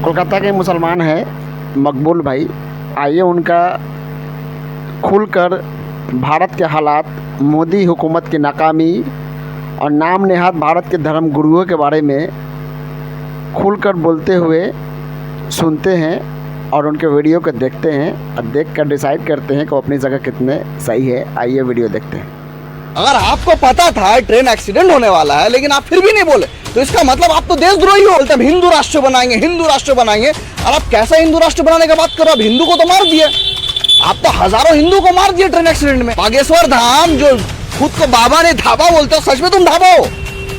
कोलकाता के मुसलमान हैं मकबूल भाई। आइए उनका खुलकर भारत के हालात, मोदी हुकूमत की नाकामी और नाम नेहाद भारत के धर्म गुरुओं के बारे में खुलकर बोलते हुए सुनते हैं और उनके वीडियो को देखते हैं और देख कर डिसाइड करते हैं कि वो अपनी जगह कितने सही है। आइए वीडियो देखते हैं। अगर आपको पता था ट्रेन एक्सीडेंट होने वाला है लेकिन आप फिर भी नहीं बोले तो इसका मतलब आप तो देशद्रोही हो। बोलते हैं हिंदू राष्ट्र बनाएंगे, हिंदू राष्ट्र बनाएंगे। और आप कैसा हिंदू राष्ट्र बनाने की बात करो? अब हिंदू को तो मार दिए, आप तो हजारों हिंदू को मार दिए ट्रेन एक्सीडेंट में। बागेश्वर धाम जो खुद को बाबा ने धाबा बोलते हो, सच में तुम धाबा हो,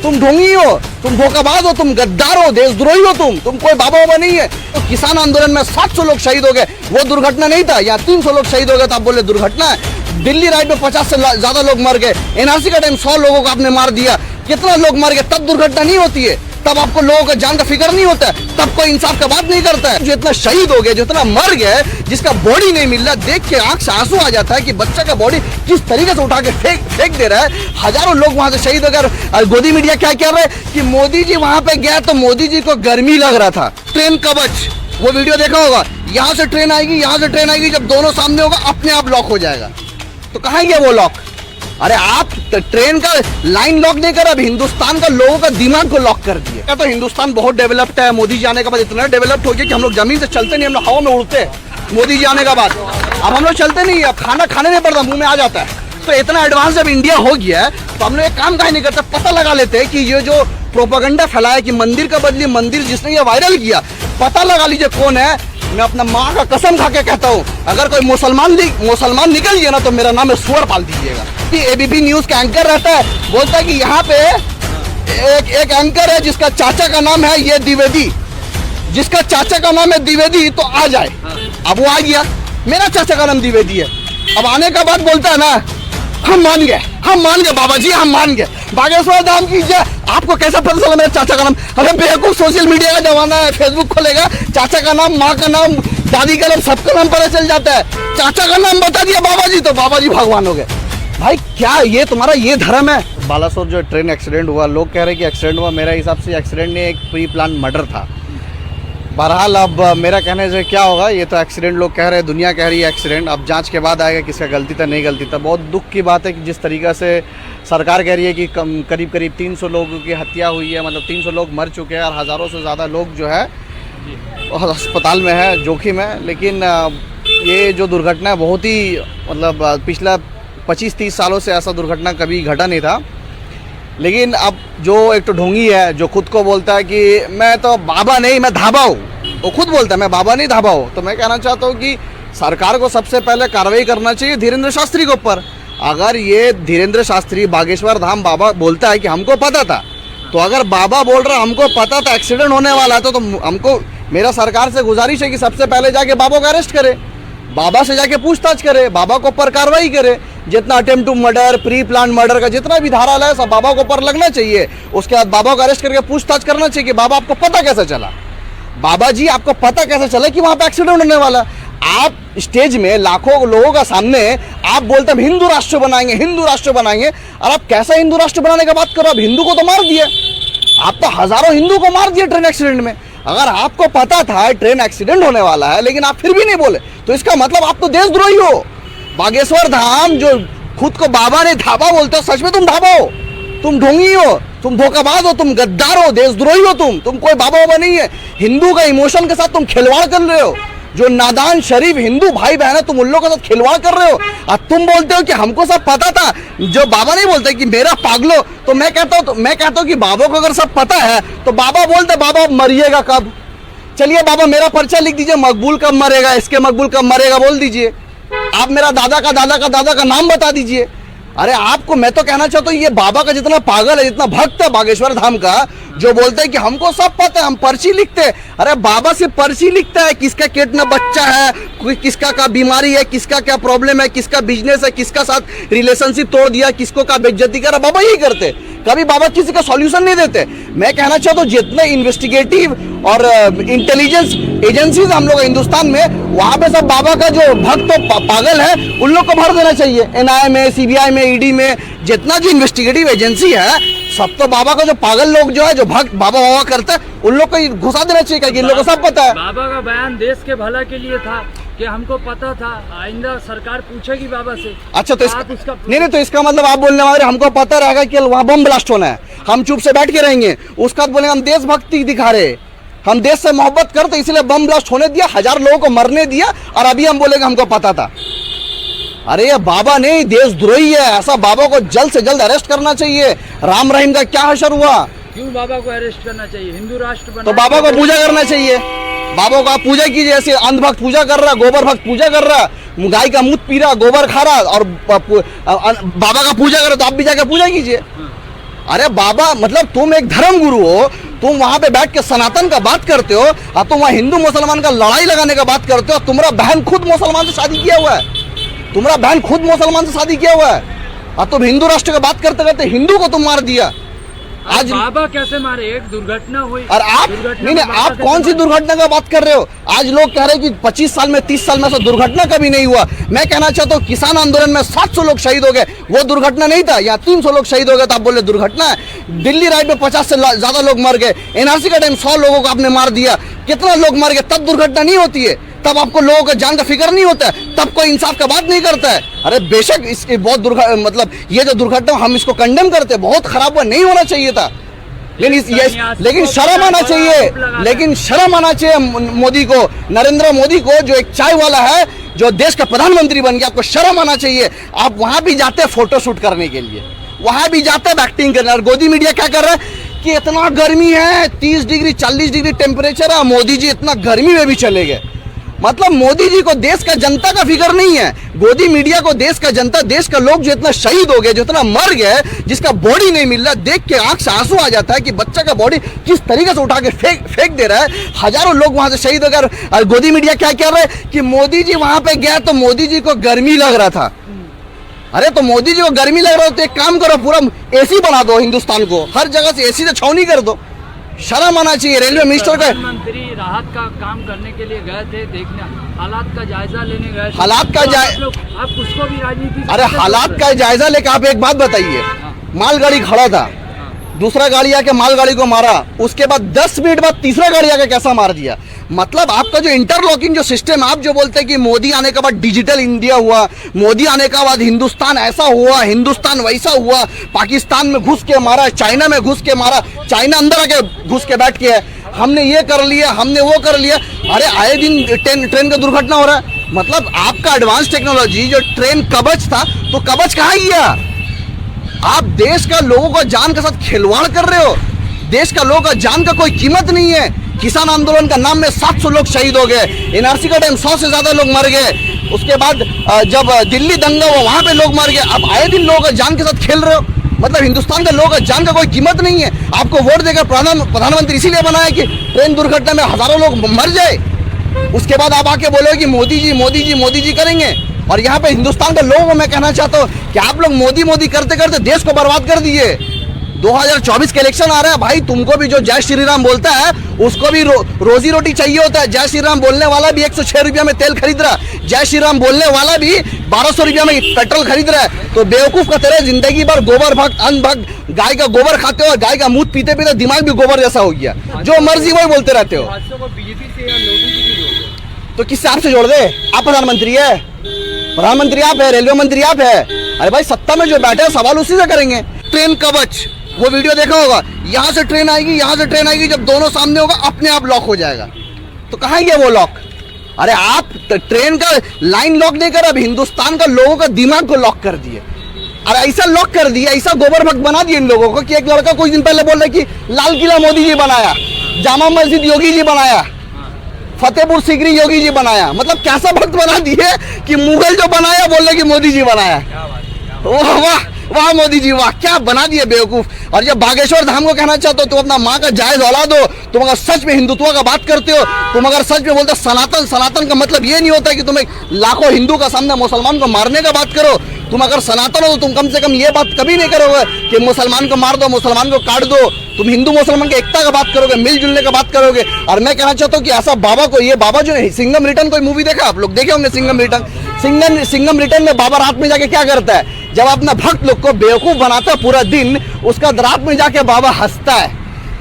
तुम ढोंगी हो, तुम धोखाबाज हो, तुम गद्दार हो, देशद्रोही हो। तुम कोई बाबा बाबा नहीं है। तो किसान आंदोलन में 700 लोग शहीद हो गए, वो दुर्घटना नहीं था। यहाँ 300 लोग शहीद हो गए तो आप बोले दुर्घटना है। दिल्ली राइड में 50 से ज्यादा लोग मर गए। एनआरसी का टाइम 100 लोगों को आपने मार दिया। कितना लोग मर गए तब दुर्घटना नहीं होती है, तब आपको लोगों का जान का फिक्र नहीं होता है, तब कोई इंसाफ का बात नहीं करता है। जो इतना शहीद हो गए, जो इतना मर गए, जिसका बॉडी नहीं मिल रहा, देख के आंख से आंसू आ जाता है कि बच्चा का बॉडी किस तरीके से उठा के फेंक दे रहा है। हजारों लोग वहां से शहीद हो गए। गोदी मीडिया क्या कह रहे हैं कि मोदी जी वहां पे गया तो मोदी जी को गर्मी लग रहा था। ट्रेन कवच, वो वीडियो देखा होगा, यहाँ से ट्रेन आएगी, यहाँ से ट्रेन आएगी, जब दोनों सामने होगा अपने आप लॉक हो जाएगा। तो कहाँ गया वो लॉक? अरे आप ट्रेन का लाइन लॉक नहीं कर, अब हिंदुस्तान का लोगों का दिमाग को लॉक कर दिया। तो हिंदुस्तान बहुत डेवलप्ड है। मोदी जी आने के बाद इतना डेवलप्ड हो गया कि हम लोग जमीन से चलते नहीं, हम लोग हवा में उड़ते हैं। मोदी जी आने के बाद अब हम लोग चलते नहीं, अब खाना खाने नहीं पड़ता, मुंह में आ जाता है। तो इतना एडवांस जब इंडिया हो गया है तो हम लोग एक काम काहे नहीं करते, पता लगा लेते हैं कि ये जो प्रोपेगेंडा फैलाया कि मंदिर का बदली मंदिर, जिसने ये वायरल किया, पता लगा लीजिए कौन है। मैं अपना माँ का कसम खा के कहता हूँ, अगर कोई मुसलमान निकल गया ना तो मेरा नाम है सुअर पाल दीजिएगा। एबीपी न्यूज का एंकर रहता है, बोलता है कि यहाँ पे एक एंकर है जिसका चाचा का नाम है ये द्विवेदी, जिसका चाचा का नाम है द्विवेदी तो आ जाए। अब वो आ गया, मेरा चाचा का नाम द्विवेदी है। अब आने का बाद बोलता है ना, हम मान गए बाबा जी, हम मान गए। बागेश्वर धाम की जय। आपको कैसा पता चला मेरे चाचा का नाम? अरे बेवकूफ, सोशल मीडिया का जमाना है, फेसबुक खोलेगा, चाचा का नाम, माँ का नाम, दादी का नाम, सबका नाम पता चल जाता है। चाचा का नाम बता दिया बाबा जी तो बाबा जी भगवान हो गए। भाई क्या ये तुम्हारा ये धर्म है? बालासोर जो ट्रेन एक्सीडेंट हुआ, लोग कह रहे हैं कि एक्सीडेंट हुआ, मेरे हिसाब से एक्सीडेंट नहीं, एक प्री प्लान मर्डर था। बहरहाल अब मेरा कहने से क्या होगा, ये तो एक्सीडेंट लोग कह रहे हैं, दुनिया कह रही है एक्सीडेंट। अब जांच के बाद आएगा किसका गलती था नहीं गलती था। बहुत दुख की बात है कि जिस तरीक़े से सरकार कह रही है कि करीब 300 लोगों की हत्या हुई है, मतलब 300 लोग मर चुके हैं और हज़ारों से ज़्यादा लोग जो है अस्पताल में है, जोखिम है। लेकिन ये जो दुर्घटना है बहुत ही, मतलब पिछला 25-30 सालों से ऐसा दुर्घटना कभी घटा नहीं था। लेकिन अब जो एक तो ढोंगी है जो खुद को बोलता है कि मैं तो बाबा नहीं, मैं धाबा हूँ, वो खुद बोलता है मैं बाबा नहीं धाबा हूँ। तो मैं कहना चाहता हूँ कि सरकार को सबसे पहले कार्रवाई करना चाहिए धीरेन्द्र शास्त्री के ऊपर। अगर ये धीरेन्द्र शास्त्री बागेश्वर धाम बाबा बोलता है कि हमको पता था, तो अगर बाबा बोल रहा हमको पता था एक्सीडेंट होने वाला था, तो हमको, मेरा सरकार से गुजारिश है कि सबसे पहले जाके बाबा को अरेस्ट करे, बाबा से जाके पूछताछ करे, बाबा को ऊपर कार्रवाई करे। जितना attempt to murder, pre plan murder का जितना भी धारा है सब बाबा को ऊपर लगना चाहिए। उसके बाद बाबा को अरेस्ट करके पूछताछ करना चाहिए कि बाबा आपको पता कैसे चला, बाबा जी आपको पता कैसे चला कि वहां पे एक्सीडेंट होने वाला। आप स्टेज में लाखों लोगों का सामने आप बोलते हैं हिंदू राष्ट्र बनाएंगे, हिंदू राष्ट्र बनाएंगे। और आप कैसा हिंदू राष्ट्र बनाने की बात करो? अब हिंदू को तो मार दिए, आप तो हजारों हिंदू को मार दिए ट्रेन एक्सीडेंट में। अगर आपको पता था ट्रेन एक्सीडेंट होने वाला है लेकिन आप फिर भी नहीं बोले तो इसका मतलब आप तो देशद्रोही हो। बागेश्वर धाम जो खुद को बाबा ने धाबा बोलते हो, सच में तुम धाबा हो, तुम ढोंगी हो, तुम धोखाबाज हो, तुम गद्दार हो, देशद्रोही हो। तुम कोई बाबा बाबा नहीं है। हिंदू का इमोशन के साथ तुम खिलवाड़ कर रहे हो। जो नादान शरीफ हिंदू भाई बहन है, तुम उन लोगों के साथ खिलवाड़ कर रहे हो। और तुम बोलते हो कि हमको सब पता था। जो बाबा नहीं बोलते कि मेरा पागलो, तो मैं कहता हूँ कि बाबा को अगर सब पता है तो बाबा बोलते बाबा मरिएगा कब? चलिए बाबा मेरा पर्चा लिख दीजिए, मकबूल कब मरेगा, इसके मकबूल कब मरेगा बोल दीजिए। आप मेरा दादा का नाम बता दीजिए। अरे आपको मैं तो कहना चाहता हूँ, ये बाबा का जितना पागल है, जितना भक्त है बागेश्वर धाम का, जो बोलते हैं कि हमको सब पता है, हम पर्ची लिखते हैं। अरे बाबा से पर्ची लिखता है किसका कितना बच्चा है, किसका क्या बीमारी है, किसका क्या प्रॉब्लम है, किसका बिजनेस है, किसका साथ रिलेशनशिप तोड़ दिया, किसको का बेइज्जती करा, बाबा यही करते। कभी बाबा किसी का सॉल्यूशन नहीं देते। मैं कहना चाहता हूँ जितने इन्वेस्टिगेटिव और इंटेलिजेंस एजेंसीज हम लोग हिंदुस्तान में, वहाँ पे सब बाबा का जो भक्त पागल है उन लोग को भर देना चाहिए। एनआईए में, सीबीआई में, ईडी में, जितना जो इन्वेस्टिगेटिव एजेंसी है सब तो बाबा का जो पागल लोग जो है जो भक्त बाबा बाबा करते हैं उन लोग को घुसा देना चाहिए, क्योंकि इन लोगों को सब पता है। बाबा का बयान देश के भला के लिए था कि हमको पता था, आइंदा सरकार पूछेगी बाबा से। अच्छा तो आप उसका नहीं तो इसका मतलब आप बोलने वाले हमको पता रहेगा कि वहाँ बम ब्लास्ट होना है, हम चुप से बैठ के रहेंगे, उसका बाद बोलेंगे हम देशभक्ति दिखा रहे, हम देश से मोहब्बत करते इसलिए बम ब्लास्ट होने दिया, 1000 लोगों को मरने दिया, और अभी हम बोलेंगे हमको पता था। अरे ये बाबा नहीं, देशद्रोही है, ऐसा बाबा को जल्द से जल्द अरेस्ट करना चाहिए। राम रहीम का क्या हशर हुआ? क्यों बाबा को अरेस्ट करना चाहिए? हिंदू राष्ट्र बना तो बाबा को पूजा करना चाहिए, बाबा को आप पूजा कीजिए। ऐसे अंधभक्त पूजा कर रहा, गोबर भक्त पूजा कर रहा, गाय का मूत पी रहा, गोबर खा रहा, और बाबा का पूजा कर रहा, तो आप भी जाकर पूजा कीजिए। अरे बाबा मतलब तुम एक धर्म गुरु हो, तुम वहां पे बैठ के सनातन का बात करते हो, और तुम वहां हिंदू मुसलमान का लड़ाई लगाने का बात करते हो। तुम्हारा बहन खुद मुसलमान से शादी किया हुआ है, तुम्हारा बहन खुद मुसलमान से शादी किया हुआ है, और तुम हिंदू राष्ट्र का बात करते करते हिंदू को तुम मार दिया। आज बाबा कैसे मारे? एक दुर्घटना हुई। और आप नहीं आप कौन सी दुर्घटना का बात कर रहे हो? आज लोग कह रहे हैं कि 25 साल में 30 साल में ऐसा दुर्घटना कभी नहीं हुआ। मैं कहना चाहता हूँ किसान आंदोलन में 700 लोग शहीद हो गए, वो दुर्घटना नहीं था। यहाँ 300 लोग शहीद हो गए तो आप बोले दुर्घटना है। दिल्ली राइड में 50 से ज्यादा लोग मर गए, एनआरसी का टाइम 100 लोगों को आपने मार दिया, कितना लोग मर गए, तब दुर्घटना नहीं होती है, तब आपको लोगों का जान का फिक्र नहीं होता है, तब कोई इंसाफ का बात नहीं करता है। अरे बेशक इसकी बहुत मतलब ये जो दुर्घटना हम इसको कंडेम करते हैं, बहुत खराब हुआ, नहीं होना चाहिए था, लेकिन शर्म आना चाहिए, लेकिन शर्म आना चाहिए मोदी को, नरेंद्र मोदी को, जो एक चाय वाला है, जो देश का प्रधानमंत्री बन गया। आपको शर्म आना चाहिए। आप वहां भी जाते हैं फोटो शूट करने के लिए, वहां भी जाते हैं एक्टिंग करने, और गोदी मीडिया क्या कर रहा है कि इतना गर्मी है, 30 डिग्री 40 डिग्री टेम्परेचर है, मोदी जी इतना गर्मी में भी चले गए। मतलब मोदी जी को देश का जनता का फिक्र नहीं है, गोदी मीडिया को देश का जनता, देश का लोग जो इतना शहीद हो गए, जो इतना मर गए, जिसका बॉडी नहीं मिल रहा, देख के आंख से आंसू आ जाता है कि बच्चा का बॉडी किस तरीके से उठा के फेंक दे रहा है। हजारों लोग वहां से शहीद हो गए, और गोदी मीडिया क्या कह रहा है कि मोदी जी वहां पे गया तो मोदी जी को गर्मी लग रहा था। अरे तो मोदी जी को गर्मी लग रहा हो तो एक काम करो, पूरा एसी बना दो हिंदुस्तान को, हर जगह से एसी से छावनी कर दो। शर्म आना चाहिए रेलवे मिनिस्टर का। प्रधानमंत्री राहत का काम करने के लिए गए थे, देखने हालात का जायजा लेने गए थे। हालात का आप उसको भी राजनीति। अरे हालात का जायजा लेकर आप एक बात बताइए, मालगाड़ी खड़ा था, दूसरा गाड़ी आके मालगाड़ी को मारा, उसके बाद 10 मिनट बाद तीसरा गाड़ी आके कैसा मार दिया। मतलब आपका जो इंटरलॉकिंग जो सिस्टम, आप जो बोलते हैं कि मोदी आने के बाद डिजिटल इंडिया हुआ, मोदी आने के बाद हिंदुस्तान ऐसा हुआ, हिंदुस्तान वैसा हुआ, पाकिस्तान में घुस के मारा, चाइना में घुस के मारा, चाइना अंदर आके घुस के बैठ के है, हमने ये कर लिया, हमने वो कर लिया। अरे आए दिन ट्रेन का दुर्घटना हो रहा है। मतलब आपका एडवांस टेक्नोलॉजी जो ट्रेन कवच था, तो कवच कहाँ गया? आप देश का लोगों का जान के साथ खिलवाड़ कर रहे हो। देश का लोगों का जान का कोई कीमत नहीं है। किसान आंदोलन का नाम में 700 लोग शहीद हो गए, एनआरसी का टाइम 100 से ज्यादा लोग मर गए, उसके बाद जब दिल्ली दंगा हुआ वहां पे लोग मर गए। अब आए दिन लोगों का जान के साथ खेल रहे हो। मतलब हिंदुस्तान के लोगों का जान का कोई कीमत नहीं है। आपको वोट देकर प्रधानमंत्री इसीलिए बनाया कि ट्रेन दुर्घटना में हजारों लोग मर जाए, उसके बाद आप आके बोलोगे कि मोदी जी मोदी जी मोदी जी करेंगे। और यहाँ पे हिंदुस्तान के लोगों को मैं कहना चाहता हूँ कि आप लोग मोदी मोदी करते करते देश को बर्बाद कर दिए। 2024 के इलेक्शन आ रहा है भाई, तुमको भी जो जय श्री राम बोलता है उसको भी रोजी रोटी चाहिए होता है। जय श्री राम बोलने वाला भी 106 रुपया में तेल खरीद रहा है, जय श्री राम बोलने वाला भी 1200 रुपया में पेट्रोल खरीद रहा है। तो बेवकूफ का तरह जिंदगी भर गोबर भक्त अन्न भक्त, गाय का गोबर खाते हो, गाय का मूत पीते पीते दिमाग भी गोबर जैसा हो गया, जो मर्जी वही बोलते रहते हो। तो किससे आपसे जोड़ दे? आप प्रधानमंत्री है, प्रधानमंत्री आप है, रेलवे मंत्री आप है। अरे भाई सत्ता में जो बैठे हैं सवाल उसी से करेंगे। ट्रेन कवच, वो वीडियो देखा होगा, यहाँ से ट्रेन आएगी, यहाँ से ट्रेन आएगी, जब दोनों सामने होगा अपने आप लॉक हो जाएगा। तो कहाँ गया वो लॉक? अरे आप ट्रेन का लाइन लॉक नहीं कर, अब हिंदुस्तान का लोगों का दिमाग को लॉक कर दिए। अरे ऐसा लॉक कर दिया, ऐसा गोबर भक्त बना दिया इन लोगों को कि एक लड़का कुछ दिन पहले बोल रहा कि लाल किला मोदी जी बनाया, जामा मस्जिद योगी जी बनाया, फतेहपुर सीकरी योगी जी बनाया। मतलब कैसा भक्त बना दिए कि मुगल जो बनाया बोल रहे कि मोदी जी बनाया। वाह वाह मोदी जी वाह, क्या बना दिए बेवकूफ। और जब बागेश्वर धाम को कहना चाहते हो तुम अपना माँ का जायज औलाद हो, तुम अगर सच में हिंदुत्व का बात करते हो, तुम अगर सच में बोलते हो सनातन, सनातन का मतलब ये नहीं होता कि तुम एक लाखों हिंदू का सामने मुसलमान को मारने का बात करो। तुम अगर सनातन हो तो तुम कम से कम ये बात कभी नहीं करोगे कि मुसलमान को मार दो, मुसलमान को काट दो। तुम हिंदू मुसलमान की एकता का बात करोगे, मिलजुलने का बात करोगे। और मैं कहना चाहता हूँ कि ऐसा बाबा को, ये बाबा जो है सिंघम रिटर्न कोई मूवी देखा आप लोग? देखे होंगे सिंघम रिटर्न। सिंघम रिटर्न में बाबा रात में जाके क्या करता है, जब अपना भक्त लोग को बेवकूफ बनाता है पूरा दिन, उसका रात में जाके बाबा हंसता है,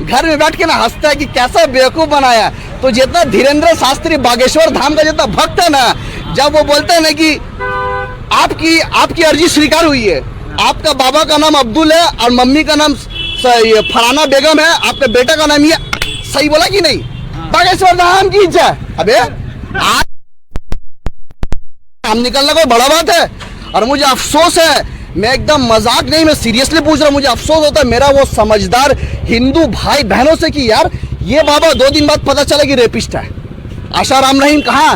घर में बैठ के ना हंसता है कि कैसा बेवकूफ बनाया। तो जितना धीरेन्द्र शास्त्री बागेश्वर धाम का जितना भक्त है ना, जब वो बोलते हैं ना कि आपकी अर्जी स्वीकार हुई है, आपका बाबा का नाम अब्दुल है और मम्मी का नाम फलाना बेगम है, आपके बेटा का नाम ये, सही बोला कि नहीं? बागेश्वर धाम की जय। अबे आज हम निकलना कोई बड़ा बात है? और मुझे अफसोस है, मैं एकदम मजाक नहीं, मैं सीरियसली पूछ रहा हूँ, मुझे अफसोस होता है मेरा वो समझदार हिंदू भाई बहनों से कि यार ये बाबा 2 दिन बाद पता चला कि रेपिस्ट है। आशाराम रहीम कहाँ,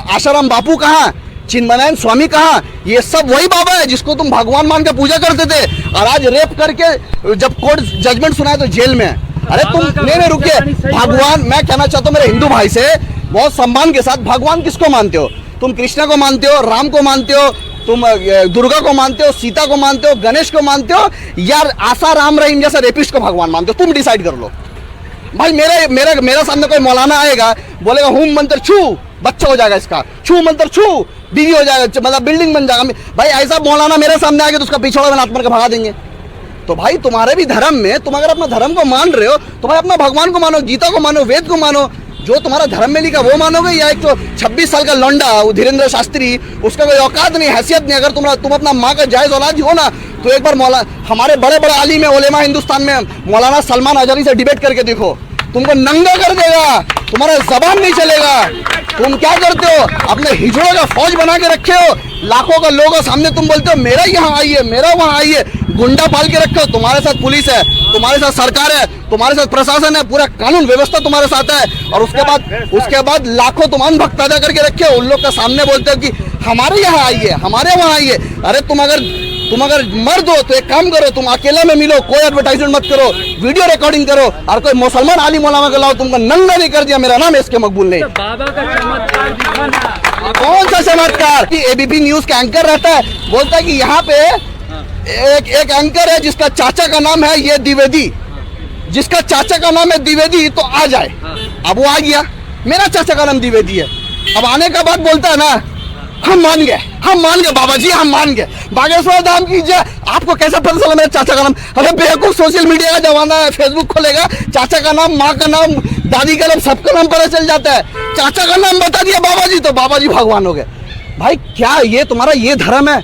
आशाराम बापू कहाँ, चिन्मयानंद स्वामी कहाँ? ये सब वही बाबा है जिसको तुम भगवान मान के पूजा करते थे, और आज रेप करके जब कोर्ट जजमेंट सुनाए तो जेल में है। अरे तुम नहीं रुकिए, भगवान, मैं कहना चाहता हूँ मेरे हिंदू भाई से बहुत सम्मान के साथ, भगवान किसको मानते हो तुम? कृष्णा को मानते हो, राम को मानते हो, तुम दुर्गा को मानते हो, सीता को मानते हो, गणेश को मानते हो, यार आशाराम रहीम जैसा रेपिस्ट को भगवान मानते हो? तुम डिसाइड कर लो भाई। मेरा सामने कोई मौलाना आएगा, बोलेगा हुम मंत्र छू, बच्चा हो जाएगा इसका, छू मंत्र छू, बीवी हो जाएगा, मतलब बिल्डिंग बन जाएगा। भाई ऐसा मौलाना मेरे सामने आएगा तो उसका पिछड़ा में आत्मा के भगा देंगे। तो भाई तुम्हारे भी धर्म में, तुम अगर अपना धर्म को मान रहे हो तो भाई अपना भगवान को मानो, गीता को मानो, वेद को मानो, जो तुम्हारा धर्म में लिखा वो मानोगे, या एक तो 26 साल का लौंडा वो धीरेन्द्र शास्त्री, उसका कोई औकात नहीं, हैसियत नहीं। अगर तुम अपना माँ का जायज औलाद हो ना, तो एक बार हमारे बड़े बड़े आलिम है, उलेमा हिंदुस्तान में, मौलाना सलमान अजहरी से डिबेट करके देखो, तुमको नंगा कर देगा, तुम्हारा जबान नहीं चलेगा। तुम क्या करते हो? अपने हिजड़ों का फौज बना के रखे हो, लाखों का लोगों सामने तुम बोलते हो मेरा यहाँ आइए, मेरा वहाँ आइए, गुंडा पाल के रखे हो। तुम्हारे साथ पुलिस है, तुम्हारे साथ सरकार है, तुम्हारे साथ प्रशासन है, पूरा कानून व्यवस्था तुम्हारे साथ है, और उसके बाद लाखों तुम अनभक्त पैदा करके रखे हो। उन लोग का सामने बोलते हो कि हमारे यहाँ आइए, हमारे वहाँ आइए। अरे तुम अगर मर्द हो तो एक काम करो, तुम अकेला में मिलो, कोई एडवर्टाइजमेंट मत करो, वीडियो रिकॉर्डिंग करो, और कोई मुसलमान आलिम उलमा को लाओ, तुमको नंगा नहीं कर दिया। मेरा नाम है इसके मकबूल नहीं। बाबा का चमत्कार दिखाना। कौन सा चमत्कार? एबीपी न्यूज का एंकर रहता है, बोलता है कि यहाँ पे एक एंकर है जिसका चाचा का नाम है ये द्विवेदी, जिसका चाचा का नाम है द्विवेदी तो आ जाए। अब वो आ गया, मेरा चाचा का नाम द्विवेदी है। अब आने का बाद बोलता है ना हम मान गए बाबा जी, हम मान गए। बागेश्वर धाम कीजिए। आपको कैसा पता चला मेरे चाचा का नाम? अरे बेवकूफ, सोशल मीडिया का जमाना है, फेसबुक खोलेगा, चाचा का नाम, माँ का नाम, दादी का नाम, सबका नाम पता चल जाता है। चाचा का नाम बता दिया बाबा जी तो बाबा जी भगवान हो गए। भाई क्या ये तुम्हारा ये धर्म है?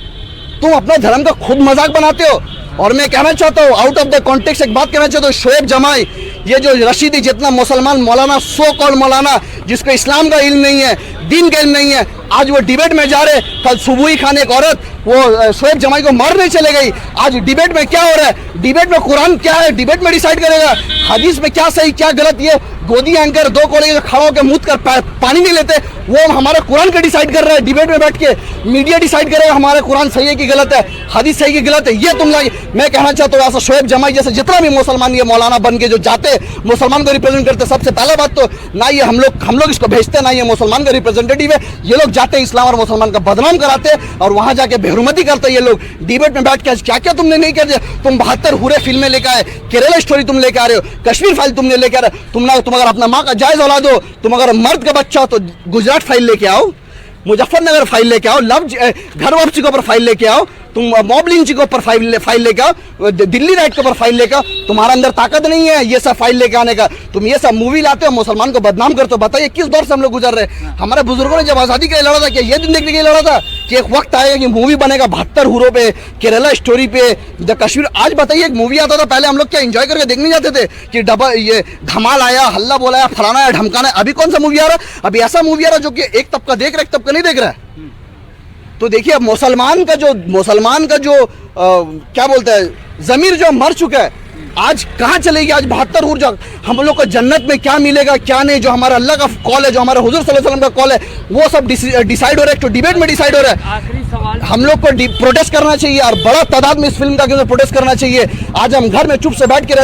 तुम अपने धर्म का खुद मजाक बनाते हो। और मैं कहना चाहता हूँ, आउट ऑफ द कॉन्टेक्स्ट एक बात कहना चाहता हूँ, शोएब जमाई, ये जो रशीदी जितना मुसलमान मौलाना, सो कॉल्ड मौलाना, जिसको इस्लाम का इल्म नहीं है, दीन का इल्म नहीं है, आज वो डिबेट में जा रहे। कल सुबह खान एक औरत वो शोएब जमाई को मारने चले गई। आज डिबेट में क्या हो रहा है? डिबेट में कुरान क्या है, डिबेट में डिसाइड करेगा। हदीस में क्या सही क्या गलत, ये गोदी एंकर 2 कोड़े खड़ा होकर मुँह कर पानी नहीं लेते, वो हमारा कुरान का डिसाइड कर रहा है डिबेट में बैठ के। मीडिया डिसाइड करेगा हमारा कुरान सही है कि गलत है, हदीस सही कि गलत है। ये तुम लाइए। मैं कहना चाहता हूँ ऐसा शोएब जमाई जैसे जितना भी मुसलमान ये मौलाना बन के जो जाते मुसलमान को रिप्रेजेंट करते, सबसे पहला बात तो ना ये हम लोग इसको भेजते, ना ये मुसलमान का रिप्रेजेंटेटिव है। ये लोग जाते इस्लाम और मुसलमान का बदनाम कराते और वहां जाके बेहरुमती करते। ये लोग डिबेट में बैठ के क्या क्या तुमने नहीं कर दिया। तुम 72 हुरे फिल्में लेकर आए, केरला स्टोरी तुम लेकर आ रहे हो, कश्मीर फाइल तुमने लेकर, तुम अगर अपना माँ का जायज औलाद हो, तुम अगर मर्द का बच्चा हो तो गुजरात फाइल लेके आओ, मुजफ्फरनगर फाइल लेके आओ, घर वापसी के ऊपर फाइल लेके आओ, तुम मॉब लिंचिंग के ऊपर फाइल लेके आओ, दिल्ली राइट के ऊपर फाइल लेके आओ। तुम्हारा अंदर ताकत नहीं है ये सब फाइल लेके आने का। तुम ये सब मूवी लाते हो, मुसलमान को बदनाम करते हो। बताइए किस दौर से हम लोग गुजर रहे हैं? हमारे बुजुर्गों ने जब आज़ादी के लिए लड़ा था, क्या ये दिन देखने के लिए लड़ा था कि एक वक्त आएगा कि मूवी बनेगा 72 हुरों पे, केरला स्टोरी पे, द कश्मीर। आज बताइए, एक मूवी आता था पहले हम लोग क्या एंजॉय करके देखने जाते थे कि ये धमाल आया, हल्ला बोला, फलाना आया, ढमकाना है। अभी कौन सा मूवी आ रहा है? अभी ऐसा मूवी आ रहा है जो कि एक तबका देख रहा है, एक तबका नहीं देख रहा है। तो देखिए मुसलमान का जो क्या बोलते हैं ज़मीर जो मर चुका है, आज कहाँ चलेगी? आज 72 हुर, जो हम लोग को जन्नत में क्या मिलेगा क्या नहीं, जो हमारा अल्लाह का कॉल है, जो हमारा हुजूर सल्लल्लाहु अलैहि वसल्लम का कॉल है, वो सब डिसाइड हो रहा है, तो डिबेट में डिसाइड हो रहा है। आखिरी सवाल, हम लोग को प्रोटेस्ट करना चाहिए और बड़ा तादाद में इस फिल्म का प्रोटेस्ट करना चाहिए। आज हम घर में चुप से बैठ के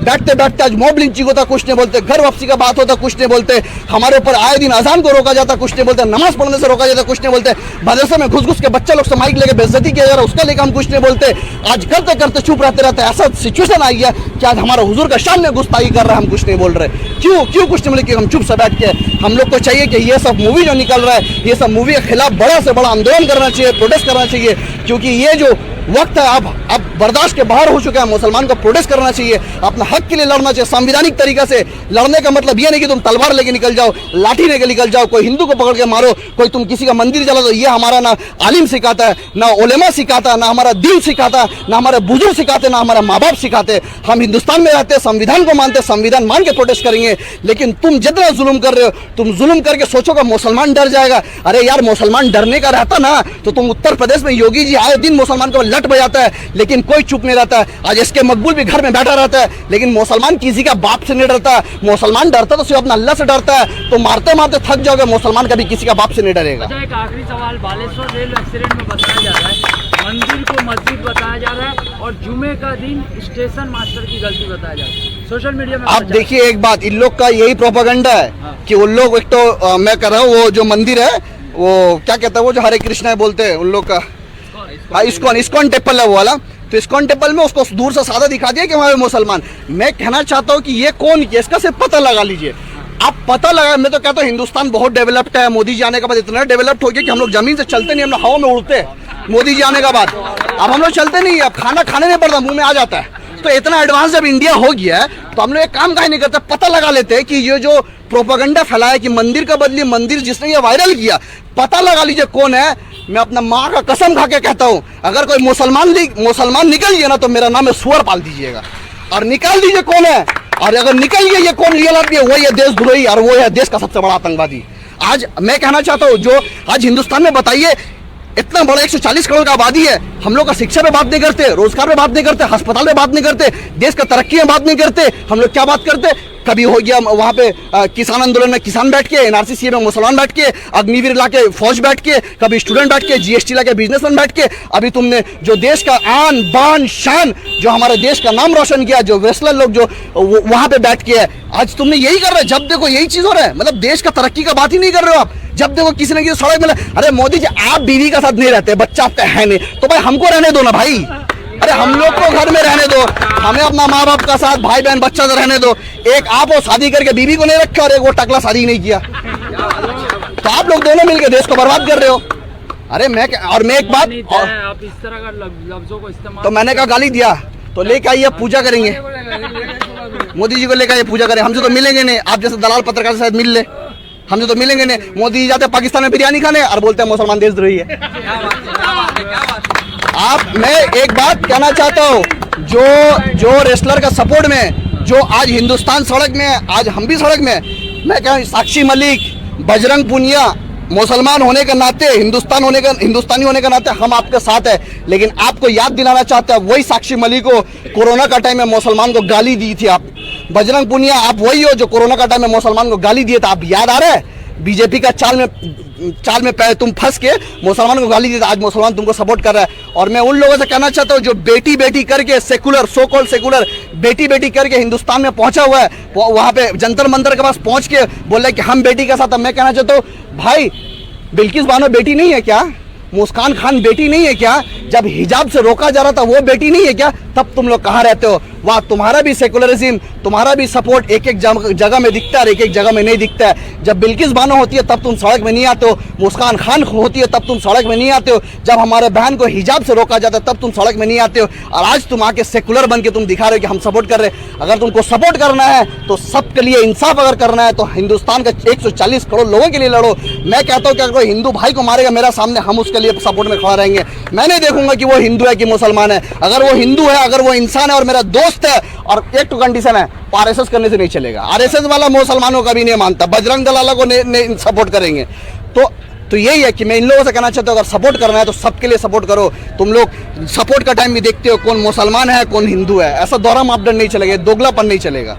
बैठते आज मॉब लिंचिंग होता, कुछ नहीं बोलते, घर वापसी का बात होता, कुछ नहीं बोलते, हमारे ऊपर आए दिन अजान को रोका जाता, कुछ नहीं बोलते, नमाज पढ़ने से रोका जाता, कुछ नहीं बोलते, मदरसे में घुस के बच्चे लोग से माइक लेके बेइज्जती किया जा रहा है, उसका लेकर हम कुछ नहीं बोलते। आज करते करते चुप रहते ऐसा सिचुएशन आई है कि आज हमारा हुजूर का शान में गुस्ताखी कर रहा है, हम कुछ नहीं बोल रहे। क्यों कुछ नहीं बोले? कि हम चुप से बैठ के, हम लोग को चाहिए कि ये सब मूवी जो निकल रहा है, ये सब मूवी के खिलाफ बड़ा से बड़ा आंदोलन करना चाहिए। प्रोटेस्ट करना चाहिए, क्योंकि ये जो वक्त है अब बर्दाश्त के बाहर हो चुका है। मुसलमान को प्रोटेस्ट करना चाहिए, अपना हक के लिए लड़ना चाहिए संवैधानिक तरीका से। लड़ने का मतलब ये नहीं कि तुम तलवार लेके निकल जाओ, लाठी लेके निकल जाओ, कोई हिंदू को पकड़ के मारो, कोई तुम किसी का मंदिर जला दो। ये हमारा ना आलिम सिखाता है, ना उलेमा सिखाता है, ना हमारा दीन सिखाता है, ना हमारे बुजुर्ग सिखाते, ना हमारा माँ बाप सिखाते। हम हिंदुस्तान में रहते हैं, संविधान को मानते, संविधान मान के प्रोटेस्ट करेंगे। लेकिन तुम जितना जुल्म कर रहे हो, तुम जुल्म करके सोचोगे मुसलमान डर जाएगा। अरे यार, मुसलमान डरने का रहता ना तो तुम उत्तर प्रदेश में योगी जी आए दिन मुसलमान को लट बजाता है, लेकिन कोई चुप नहीं रहता है। आज इसके मकबूल भी घर में बैठा रहता है, लेकिन मुसलमान किसी का बाप से नहीं डरता। मुसलमान डरता तो सिर्फ अपना अल्लाह से डरता है। तो मारते मारते थक जाओगे, मुसलमान कभी किसी का बाप से नहीं डरेगा। अच्छा, एक आखिरी सवाल, बालेश्वर रेल एक्सीडेंट में बताया जा रहा है मंदिर को मस्जिद बताया जा रहा है और जुमे का दिन स्टेशन मास्टर की गलती बताया जा रहा है सोशल मीडिया में। आप देखिए एक बात, इन लोग का यही प्रोपेगेंडा है कि उन लोग एक तो मैं कर रहा हूँ, वो जो मंदिर है वो क्या कहता है, वो जो हरे कृष्णा है बोलते हैं उन लोग का, इस्कॉन टेम्पल है वो वाला। तो इस्कॉन टेम्पल में उसको दूर से सादा दिखा दिया कि हमारे मुसलमान। मैं कहना चाहता हूँ कि ये कौन किया, इसका सिर्फ पता लगा लीजिए। आप पता लगा, मैं तो कहता हूँ हिंदुस्तान बहुत डेवलप्ड है। मोदी जी आने के बाद इतना डेवलप्ड हो गया कि हम लोग जमीन से चलते नहीं, हम लोग हवा में उड़ते हैं। मोदी जी आने के बाद अब हम लोग चलते नहीं, अब खाना खाने नहीं पड़ता, मुंह में आ जाता है। तो इतना एडवांस जब इंडिया हो गया है तो हम लोग एक काम काहे नहीं करते, पता लगा लेते हैं कि ये जो प्रोपेगेंडा फैलाया कि मंदिर का बदली मंदिर, जिसने ये वायरल किया, पता लगा लीजिए कौन है। मैं अपना माँ का कसम खा के कहता हूँ, अगर कोई मुसलमान निकल गया ना तो मेरा नाम है सुअर पाल दीजिएगा और निकाल दीजिए कौन है। और अगर निकल गया ये कौन रियल आदमी है, वो ये देशद्रोही और वो है देश का सबसे बड़ा आतंकवादी। आज मैं कहना चाहता हूँ, जो आज हिंदुस्तान में बताइए इतना बड़ा 140 करोड़ का आबादी है, हम लोग का शिक्षा पे बात नहीं करते, रोजगार पे बात नहीं करते, अस्पताल पे बात नहीं करते, देश का तरक्की में बात नहीं करते। हम लोग क्या बात करते, कभी हो गया वहाँ पे किसान आंदोलन में किसान बैठ के, एनआरसी में मुसलमान बैठ के, अग्निवीर ला के फौज बैठ के, कभी स्टूडेंट बैठ के, जीएसटी ला के बिजनेसमैन बैठ के। अभी तुमने जो देश का आन बान शान, जो हमारे देश का नाम रोशन किया, जो रेसलर लोग जो वहाँ पे बैठ के है, आज तुमने यही कर रहे हो। जब देखो यही चीज हो रहा है, मतलब देश का तरक्की का बात ही नहीं कर रहे हो आप। जब देखो किसी न किसी सड़क मिला, अरे मोदी जी आप बीवी का साथ नहीं रहते, बच्चा आपका है नहीं, तो भाई हमको रहने दो ना भाई। अरे हम लोग को घर में रहने दो, हमें अपना माँ बाप का साथ, भाई बहन बच्चा से रहने दो। एक आप वो शादी करके बीवी को नहीं रखा और एक वो टकला शादी नहीं किया, तो आप लोग दोनों मिलकर देश को बर्बाद कर रहे हो। अरे मैं एक बात, आप इस तरह का लफ्जों को इस्तेमाल, तो मैंने कहा गाली दिया तो लेकर आइए, पूजा करेंगे, मोदी जी को लेकर आइए पूजा करें। हमसे तो मिलेंगे नहीं, आप जैसे दलाल पत्रकार से शायद मिल ले, हमसे तो मिलेंगे नहीं। मोदी जी जाते पाकिस्तान में बिरयानी खाने और बोलते हैं मुसलमान देशद्रोही है। मैं एक बात कहना चाहता हूँ, जो रेसलर का सपोर्ट में जो आज हिंदुस्तान सड़क में, आज हम भी सड़क में, मैं कहूँ साक्षी मलिक, बजरंग पुनिया, मुसलमान होने के नाते, हिंदुस्तानी होने के नाते हम आपके साथ है। लेकिन आपको याद दिलाना चाहते हैं, वही साक्षी मलिक को कोरोना का टाइम में मुसलमान को गाली दी थी आप। बजरंग पुनिया आप वही हो जो कोरोना का टाइम में मुसलमान को गाली दिए थे। आप याद आ रहा है, बीजेपी का चाल में तुम फंस के मुसलमान को गाली दी, आज मुसलमान तुमको सपोर्ट कर रहा है। और मैं उन लोगों से कहना चाहता हूँ जो बेटी बेटी करके सेकुलर, सो कॉल्ड सेकुलर बेटी बेटी करके हिंदुस्तान में पहुंचा हुआ है, वहां पे जंतर मंतर के पास पहुंच के बोल रहा है कि हम बेटी के साथ। मैं कहना चाहता हूँ भाई, बिल्किस बानो बेटी नहीं है क्या? मुस्कान खान बेटी नहीं है क्या? जब हिजाब से रोका जा रहा था वो बेटी नहीं है क्या? तब तुम लोग कहाँ रहते हो? वाह, तुम्हारा भी सेकुलरिज्म, तुम्हारा भी सपोर्ट एक एक जगह में दिखता है, एक एक जगह में नहीं दिखता है। जब बिल्किस बानो होती है तब तुम सड़क में नहीं आते हो, मुस्कान खान होती है तब तुम सड़क में नहीं आते हो, जब हमारे बहन को हिजाब से रोका जाता है तब तुम सड़क में नहीं आते हो। और आज तुम आके सेकुलर बन के तुम दिखा रहे हो कि हम सपोर्ट कर रहे हैं। अगर तुमको सपोर्ट करना है तो सबके लिए इंसाफ अगर करना है तो हिंदुस्तान का 140 करोड़ लोगों के लिए लड़ो। मैं कहता हूँ कि अगर कोई हिंदू भाई को मारेगा मेरा सामने, हम उसके लिए सपोर्ट में खड़ा रहेंगे। मैं नहीं देखूंगा कि वो हिंदू है कि मुसलमान है। अगर वो हिंदू है, अगर वो इंसान है और मेरा दोस्त है, और एक तो कंडीशन है, आरएसएस करने से नहीं चलेगा। आरएसएस वाला मुसलमानों का भी नहीं मानता, बजरंग दलाला को सपोर्ट करेंगे। तो यही है कि मैं इन लोगों से कहना चाहता हूँ, अगर सपोर्ट करना है तो सबके लिए सपोर्ट करो। तुम लोग सपोर्ट का टाइम भी देखते हो कौन मुसलमान है कौन हिंदू है, ऐसा दोहरा मापदंड नहीं चलेगा, दोगलापन नहीं चलेगा।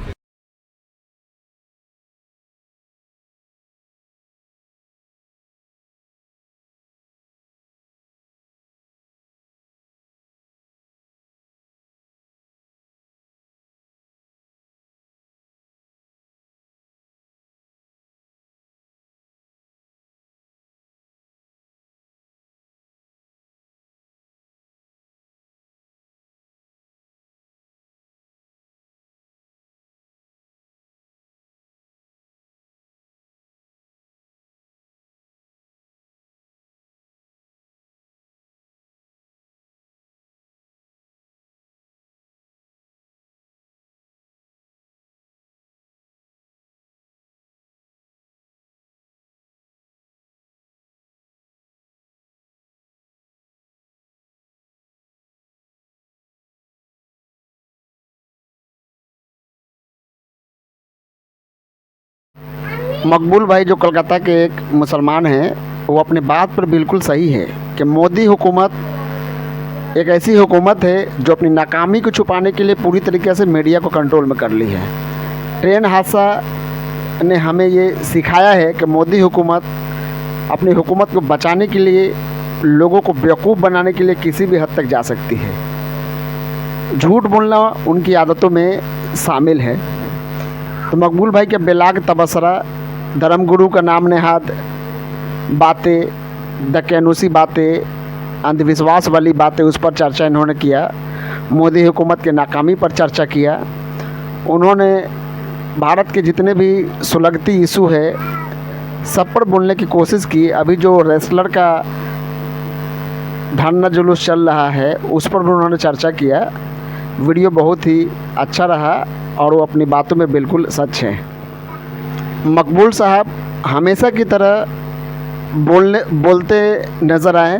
मकबूल भाई जो कलकत्ता के एक मुसलमान हैं, वो अपनी बात पर बिल्कुल सही है कि मोदी हुकूमत एक ऐसी हुकूमत है जो अपनी नाकामी को छुपाने के लिए पूरी तरीके से मीडिया को कंट्रोल में कर ली है। ट्रेन हादसा ने हमें ये सिखाया है कि मोदी हुकूमत अपनी हुकूमत को बचाने के लिए, लोगों को बेवकूफ़ बनाने के लिए किसी भी हद तक जा सकती है। झूठ बोलना उनकी आदतों में शामिल है। तो मकबूल भाई के बेलाग तबसरा, धर्मगुरु का नाम नेहाद बातें, दकियानूसी बातें, अंधविश्वास वाली बातें, उस पर चर्चा इन्होंने किया। मोदी हुकूमत की नाकामी पर चर्चा किया। उन्होंने भारत के जितने भी सुलगती इशू है सब पर बोलने की कोशिश की। अभी जो रेसलर का धरना जुलूस चल रहा है उस पर भी उन्होंने चर्चा किया। वीडियो बहुत ही अच्छा रहा और वो अपनी बातों में बिल्कुल सच है। मकबूल साहब हमेशा की तरह बोलते नज़र आए,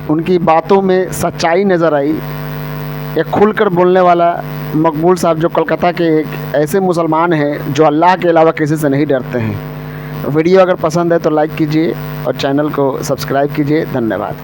उनकी बातों में सच्चाई नज़र आई। एक खुलकर बोलने वाला मकबूल साहब जो कलकत्ता के एक ऐसे मुसलमान हैं जो अल्लाह के अलावा किसी से नहीं डरते हैं। वीडियो अगर पसंद है तो लाइक कीजिए और चैनल को सब्सक्राइब कीजिए। धन्यवाद।